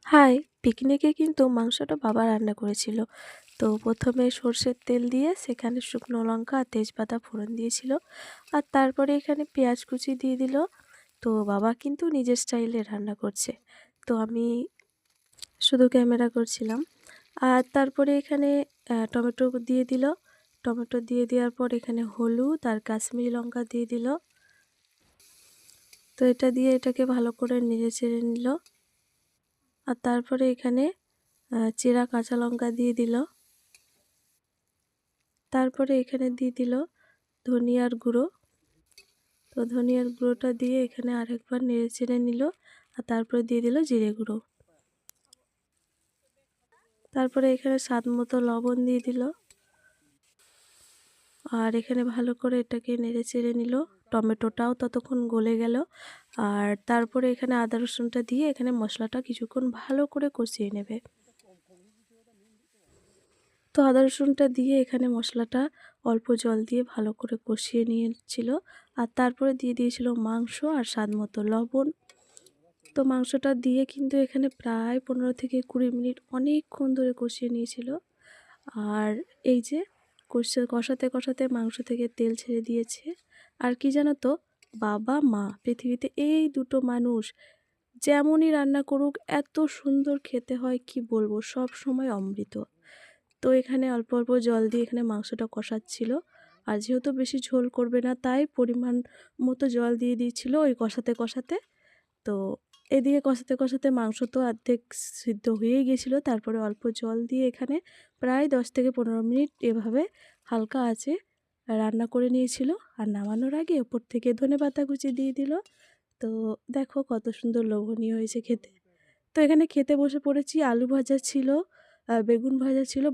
High! পিকনিকে কিন্তু মাংসটা বাবা রান্না করেছিল। তো ১ম এ সর্ষের তেল দিয়ে সেখানে শুকনো লঙ্কা আর তেজপাতা ফোড়ন দিয়েছিল। আর তারপরে এখানে পেঁয়াজ কুচি দিয়ে দিল। তো বাবা কিন্তু নিজের স্টাইলে রান্না করছে। তো আমি শুধু ক্যামেরা করছিলাম। আর তারপরে এখানে টমেটো দিয়ে দিল। টমেটো দিয়ে দেওয়ার পর এখানে হলুদ আর কাশ্মীরি লঙ্কা দিয়ে দিল। তো এটা দিয়ে এটাকে ভালো করে নেড়েচেড়ে নিল। আর তারপরে এখানে চেরা কাঁচা লঙ্কা দিয়ে দিল। তারপরে এখানে দিয়ে দিল ধনিয়ার গুঁড়ো। তো ধনিয়ার গুঁড়োটা দিয়ে এখানে আরেকবার নেড়েচেড়ে নিল। আর তারপরে দিয়ে দিল জিরে গুঁড়ো। তারপরে এখানে স্বাদ মতো লবণ দিয়ে দিল। আর এখানে ভালো করে এটাকে নেড়েচেড়ে নিল। টমেটোটাও ততক্ষণ গলে গেল। আর তারপরে এখানে আদা রসুনটা দিয়ে এখানে মশলাটা কিছুক্ষণ ভালো করে কষিয়ে নেবে। তো আদা রসুনটা দিয়ে এখানে মশলাটা অল্প জল দিয়ে ভালো করে কষিয়ে নিয়েছিল। আর তারপরে দিয়ে দিয়েছিল মাংস আর স্বাদ মতো লবণ। তো মাংসটা দিয়ে কিন্তু এখানে প্রায় ১৫ থেকে ২০ মিনিট অনেকক্ষণ ধরে কষিয়ে নিয়েছিল। আর এই যে কষাতে কষাতে মাংস থেকে তেল ছেড়ে দিয়েছে। আর কি জানো তো, বাবা মা পৃথিবীতে এই দুটো মানুষ যেমনই রান্না করুক এত সুন্দর খেতে হয় কি বলবো, সব সময় অমৃত। তো এখানে অল্প অল্প জল দিয়ে এখানে মাংসটা কষাচ্ছিল। আর যেহেতু বেশি ঝোল করবে না তাই পরিমাণ মতো জল দিয়ে দিয়েছিল ওই কষাতে কষাতে। তো এদিকে কষাতে কষাতে মাংস তো অর্ধেক সিদ্ধ হয়েই গেছিলো। তারপরে অল্প জল দিয়ে এখানে প্রায় ১০ থেকে ১৫ মিনিট এভাবে হালকা আঁচে রান্না করে নিয়েছিল। আর নামানোর আগে ওপর থেকে ধনেপাতা কুচি দিয়ে দিল। তো দেখো কত সুন্দর লোভনীয় হয়েছে খেতে। তো এখানে খেতে বসে পড়েছি। আলু ভাজা ছিল, বেগুন ভাজা ছিল,